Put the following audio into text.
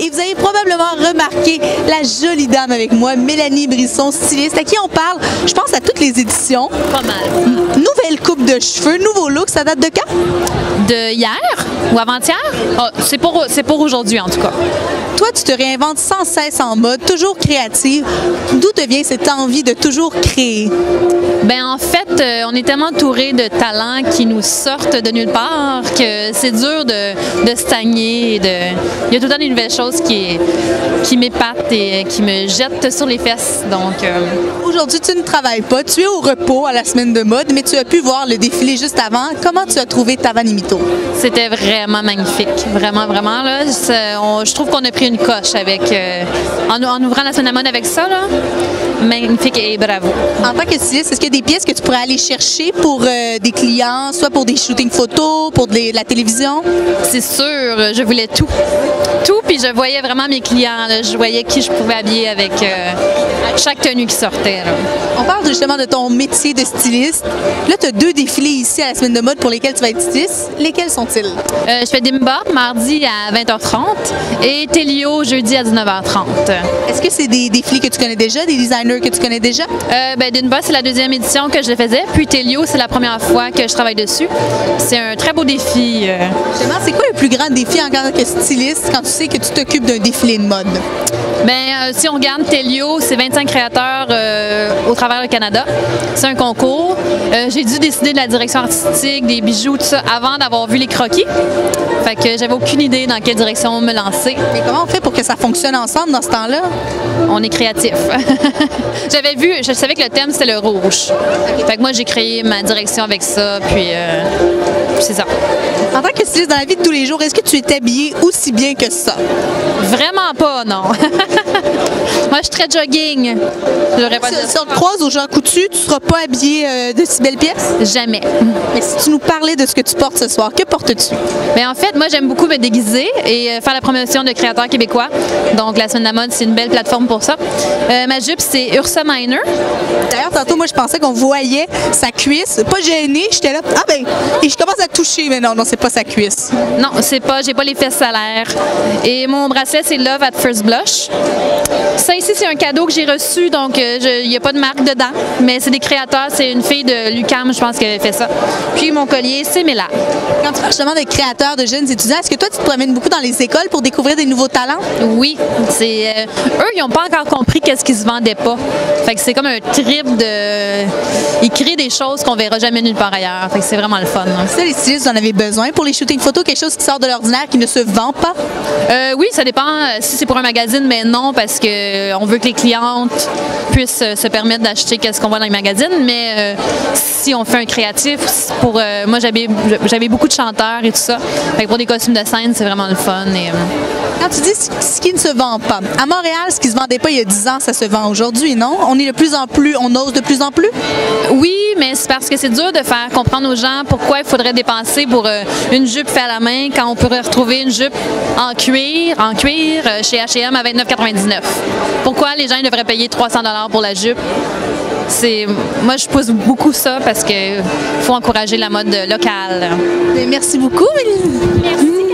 Et vous avez probablement remarqué la jolie dame avec moi, Mélanie Brisson, styliste, à qui on parle, je pense, à toutes les éditions. Pas mal. Nouvelle coupe de cheveux, nouveau look, ça date de quand? De hier ou avant-hier? Oh, c'est pour aujourd'hui, en tout cas. Toi, tu te réinventes sans cesse en mode, toujours créative. D'où te vient cette envie de toujours créer? Ben en fait, on est tellement entouré de talents qui nous sortent de nulle part que c'est dur de stagner. Il y a tout le temps des nouvelles choses qui m'épatent et qui me jettent sur les fesses. Donc, Aujourd'hui, tu ne travailles pas. Tu es au repos à la semaine de mode, mais tu as pu voir le défilé juste avant. Comment tu as trouvé Tavanimito? C'était vraiment magnifique. Vraiment, vraiment. Là, je trouve qu'on a pris une coche avec, en ouvrant la semaine de mode avec ça. Là. Magnifique et bravo. En tant que styliste, est-ce qu'il y a des pièces que tu pourrais aller chercher pour des clients, soit pour des shootings photos, pour la télévision? C'est sûr, je voulais tout. Tout, puis je voyais vraiment mes clients. Là. Je voyais qui je pouvais habiller avec chaque tenue qui sortait. Là. On parle justement de ton métier de styliste. Là, tu as 2 défilés ici à la semaine de mode pour lesquels tu vas être styliste. Lesquels sont-ils? Je fais Dimba mardi à 20h30 et Telio jeudi à 19h30. Est-ce que c'est des défilés que tu connais déjà, des designers que tu connais déjà? Dimba, c'est la 2e édition que je le faisais, puis Telio, c'est la première fois que je travaille dessus. C'est un très beau défi. Justement, c'est quoi le plus grand défi en tant que styliste quand tu sais que tu t'occupes d'un défilé de mode? Si on regarde Telio, c'est 25 créateurs au travers le Canada. C'est un concours. J'ai dû décider de la direction artistique, des bijoux, tout ça, avant d'avoir vu les croquis. Fait que j'avais aucune idée dans quelle direction me lancer. Mais comment on fait pour que ça fonctionne ensemble dans ce temps-là? On est créatif. Je savais que le thème c'était le rouge. Fait que moi j'ai créé ma direction avec ça, puis c'est ça. En tant que styliste dans la vie de tous les jours, est-ce que tu es habillée aussi bien que ça? Vraiment pas, non. Moi, je suis très jogging. Si on te croise aux gens coutus, tu ne seras pas habillée de si belles pièces? Jamais. Mais si tu nous parlais de ce que tu portes ce soir, que portes-tu? En fait, moi, j'aime beaucoup me déguiser et faire la promotion de créateurs québécois. Donc, la Semaine de la mode, c'est une belle plateforme pour ça. Ma jupe, c'est Ursa Minor. D'ailleurs, tantôt, moi, je pensais qu'on voyait sa cuisse. Pas gênée, j'étais là. Ah ben, et je commence à toucher, mais non, c'est pas sa cuisse. Non, j'ai pas les fesses salaires. Et mon bracelet, c'est Love at First Blush. Ça ici, c'est un cadeau que j'ai reçu, donc il n'y a pas de marque dedans, mais c'est des créateurs, c'est une fille de l'UQAM, je pense, qui avait fait ça. Puis mon collier, c'est Mela. Quand tu parles justement de créateurs, de jeunes étudiants, est-ce que toi, tu te promènes beaucoup dans les écoles pour découvrir des nouveaux talents? Oui, eux, ils n'ont pas encore compris qu'est-ce qui se vendait pas. Fait que c'est comme un trip de... Ils créent des choses qu'on verra jamais nulle part ailleurs. Fait que c'est vraiment le fun. Ça, les stylistes, vous en avez besoin pour les shootings photos, quelque chose qui sort de l'ordinaire, qui ne se vend pas? Oui, ça dépend si c'est pour un magazine, mais non, parce qu'on veut que les clientes puissent se permettre d'acheter ce qu'on voit dans les magazines. Mais si on fait un créatif, moi, j'avais beaucoup de chanteurs et tout ça. Fait que pour des costumes de scène, c'est vraiment le fun. Quand tu dis ce qui ne se vend pas, à Montréal, ce qui ne se vendait pas il y a 10 ans, ça se vend aujourd'hui, non? On est de plus en plus, on ose de plus en plus? Oui, mais c'est parce que c'est dur de faire comprendre aux gens pourquoi il faudrait dépenser pour une jupe faite à la main quand on pourrait retrouver une jupe en cuir chez H&M à 29,99. Pourquoi les gens devraient payer 300 $ pour la jupe? Moi, je pousse beaucoup ça parce qu'il faut encourager la mode locale. Merci beaucoup, Mélanie. Merci.